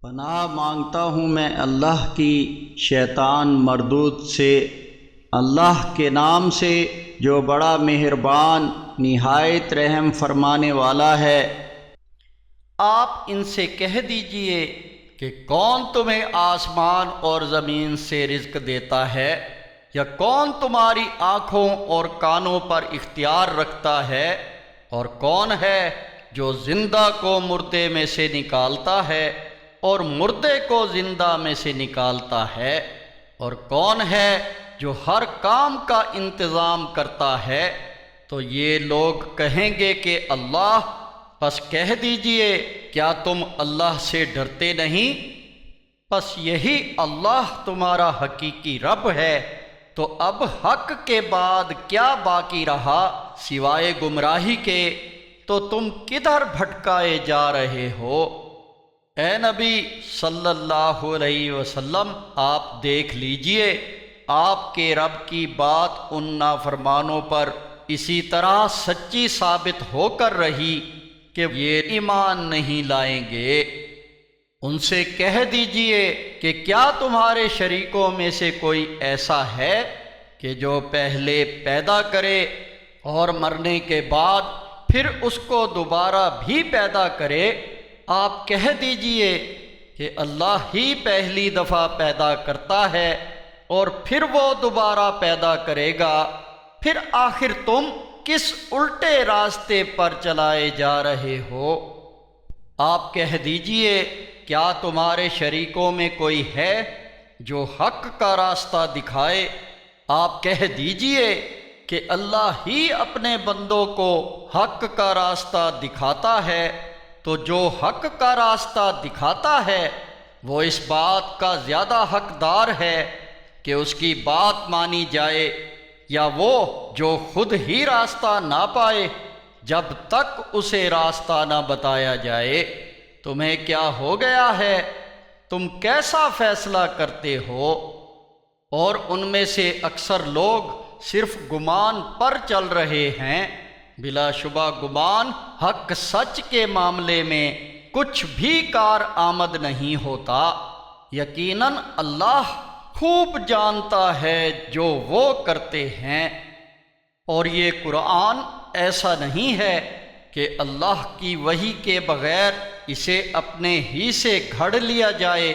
پناہ مانگتا ہوں میں اللہ کی شیطان مردود سے، اللہ کے نام سے جو بڑا مہربان نہایت رحم فرمانے والا ہے۔ آپ ان سے کہہ دیجئے کہ کون تمہیں آسمان اور زمین سے رزق دیتا ہے، یا کون تمہاری آنکھوں اور کانوں پر اختیار رکھتا ہے، اور کون ہے جو زندہ کو مردے میں سے نکالتا ہے اور مردے کو زندہ میں سے نکالتا ہے، اور کون ہے جو ہر کام کا انتظام کرتا ہے؟ تو یہ لوگ کہیں گے کہ اللہ۔ پس کہہ دیجئے کیا تم اللہ سے ڈرتے نہیں؟ پس یہی اللہ تمہارا حقیقی رب ہے، تو اب حق کے بعد کیا باقی رہا سوائے گمراہی کے؟ تو تم کدھر بھٹکائے جا رہے ہو؟ اے نبی صلی اللہ علیہ وسلم، آپ دیکھ لیجئے آپ کے رب کی بات ان نافرمانوں پر اسی طرح سچی ثابت ہو کر رہی کہ یہ ایمان نہیں لائیں گے۔ ان سے کہہ دیجئے کہ کیا تمہارے شریکوں میں سے کوئی ایسا ہے کہ جو پہلے پیدا کرے اور مرنے کے بعد پھر اس کو دوبارہ بھی پیدا کرے؟ آپ کہہ دیجئے کہ اللہ ہی پہلی دفعہ پیدا کرتا ہے اور پھر وہ دوبارہ پیدا کرے گا، پھر آخر تم کس الٹے راستے پر چلائے جا رہے ہو؟ آپ کہہ دیجئے کیا تمہارے شریکوں میں کوئی ہے جو حق کا راستہ دکھائے؟ آپ کہہ دیجئے کہ اللہ ہی اپنے بندوں کو حق کا راستہ دکھاتا ہے، تو جو حق کا راستہ دکھاتا ہے وہ اس بات کا زیادہ حقدار ہے کہ اس کی بات مانی جائے، یا وہ جو خود ہی راستہ نہ پائے جب تک اسے راستہ نہ بتایا جائے؟ تمہیں کیا ہو گیا ہے؟ تم کیسا فیصلہ کرتے ہو؟ اور ان میں سے اکثر لوگ صرف گمان پر چل رہے ہیں۔ بلا شبہ گمان حق سچ کے معاملے میں کچھ بھی کار آمد نہیں ہوتا۔ یقیناً اللہ خوب جانتا ہے جو وہ کرتے ہیں۔ اور یہ قرآن ایسا نہیں ہے کہ اللہ کی وحی کے بغیر اسے اپنے ہی سے گھڑ لیا جائے،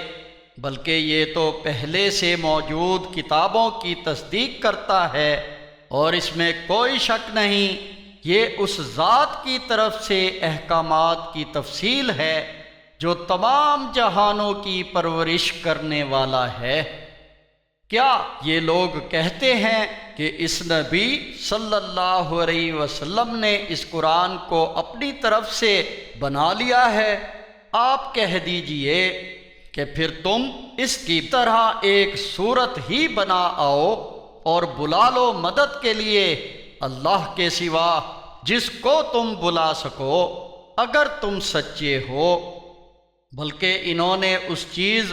بلکہ یہ تو پہلے سے موجود کتابوں کی تصدیق کرتا ہے، اور اس میں کوئی شک نہیں یہ اس ذات کی طرف سے احکامات کی تفصیل ہے جو تمام جہانوں کی پرورش کرنے والا ہے۔ کیا یہ لوگ کہتے ہیں کہ اس نبی صلی اللہ علیہ وسلم نے اس قرآن کو اپنی طرف سے بنا لیا ہے؟ آپ کہہ دیجئے کہ پھر تم اس کی طرح ایک صورت ہی بنا آؤ اور بلا لو مدد کے لیے اللہ کے سوا جس کو تم بلا سکو، اگر تم سچے ہو۔ بلکہ انہوں نے اس چیز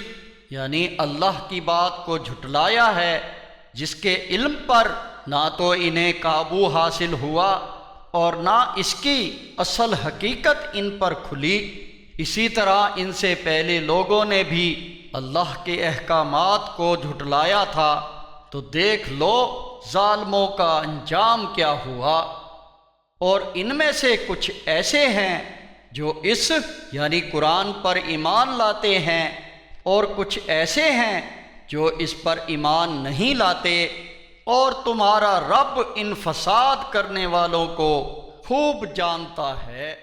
یعنی اللہ کی بات کو جھٹلایا ہے جس کے علم پر نہ تو انہیں قابو حاصل ہوا اور نہ اس کی اصل حقیقت ان پر کھلی۔ اسی طرح ان سے پہلے لوگوں نے بھی اللہ کے احکامات کو جھٹلایا تھا، تو دیکھ لو ظالموں کا انجام کیا ہوا۔ اور ان میں سے کچھ ایسے ہیں جو اس یعنی قرآن پر ایمان لاتے ہیں، اور کچھ ایسے ہیں جو اس پر ایمان نہیں لاتے، اور تمہارا رب ان فساد کرنے والوں کو خوب جانتا ہے۔